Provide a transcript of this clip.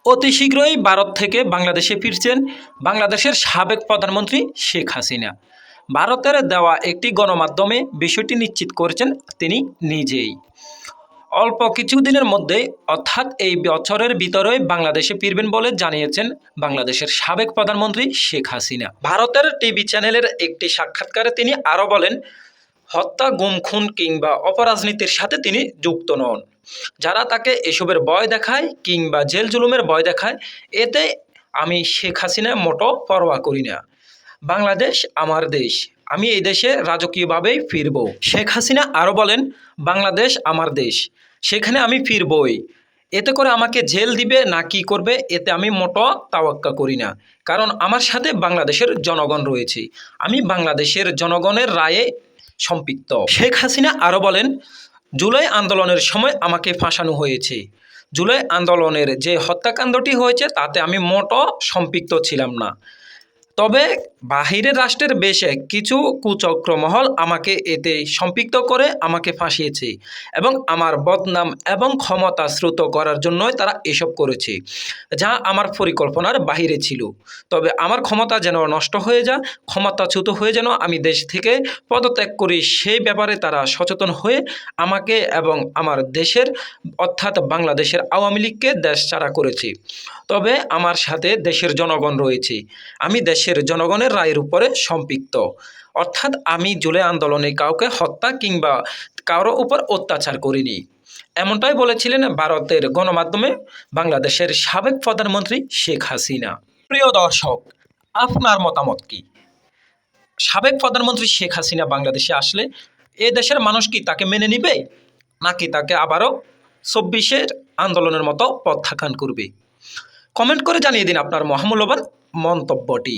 অতি শীঘ্রই ভারত থেকে বাংলাদেশে ফিরছেন বাংলাদেশের সাবেক প্রধানমন্ত্রী শেখ হাসিনা। ভারতের দেওয়া একটি গণমাধ্যমে বিষয়টি নিশ্চিত করেছেন তিনি নিজেই। অল্প কিছুদিনের মধ্যেই অর্থাৎ এই বছরের ভিতরে বাংলাদেশে ফিরবেন বলে জানিয়েছেন বাংলাদেশের সাবেক প্রধানমন্ত্রী শেখ হাসিনা। ভারতের টিভি চ্যানেলের একটি সাক্ষাৎকারে তিনি আরও বলেন, হত্যা, গুম, খুন কিংবা অপরাজনীতির সাথে তিনি যুক্ত নন। যারা তাকে এসবের ভয় দেখায় কিংবা জেল জুলুমের ভয় দেখায়, এতে আমি শেখ হাসিনা মোটো পরোয়া করি না। বাংলাদেশ আমার দেশ, আমি এই দেশে রাজকীয়ভাবেই ফিরব। শেখ হাসিনা আরও বলেন, বাংলাদেশ আমার দেশ, সেখানে আমি ফিরবই। এতে করে আমাকে জেল দিবে না কি করবে, এতে আমি মোটো তাওয়াক্কা করি না। কারণ আমার সাথে বাংলাদেশের জনগণ রয়েছে, আমি বাংলাদেশের জনগণের রায়ে সম্পৃক্ত। শেখ হাসিনা আরও বলেন, জুলাই আন্দোলনের সময় আমাকে ফাঁসানো হয়েছে। জুলাই আন্দোলনের যে হত্যাকাণ্ডটি হয়েছে তাতে আমি মোটো সম্পৃক্ত ছিলাম না। তবে বাহিরের রাষ্ট্রের বেশে কিছু কুচক্রমহল আমাকে এতে সম্পৃক্ত করে আমাকে ফাঁসিয়েছে এবং আমার বদনাম এবং ক্ষমতা শ্রুত করার জন্যই তারা এসব করেছে, যা আমার পরিকল্পনার বাহিরে ছিল। তবে আমার ক্ষমতা যেন নষ্ট হয়ে যায়, ক্ষমতাচ্যুত হয়ে যেন আমি দেশ থেকে পদত্যাগ করি, সেই ব্যাপারে তারা সচেতন হয়ে আমাকে এবং আমার দেশের অর্থাৎ বাংলাদেশের আওয়ামী লীগকে দেশ ছাড়া করেছে। তবে আমার সাথে দেশের জনগণ রয়েছে, আমি দেশের জনগণের রায়ের উপরে সম্পৃক্ত। অর্থাৎ আমি জুলাই আন্দোলনে কাউকে হত্যা কিংবা কারো উপর অত্যাচার করিনি, এমনটাই বলেছিলেন ভারতের গণমাধ্যমে বাংলাদেশের সাবেক প্রধানমন্ত্রী শেখ হাসিনা। প্রিয় দর্শক, আপনার মতামত কি? সাবেক প্রধানমন্ত্রী শেখ হাসিনা বাংলাদেশে আসলে এ দেশের মানুষ কি তাকে মেনে নিবে, নাকি তাকে আবারও ২৪-এর আন্দোলনের মতো প্রত্যাখ্যান করবে? কমেন্ট করে জানিয়ে দিন আপনার মহামূল্যবান মন্তব্যটি।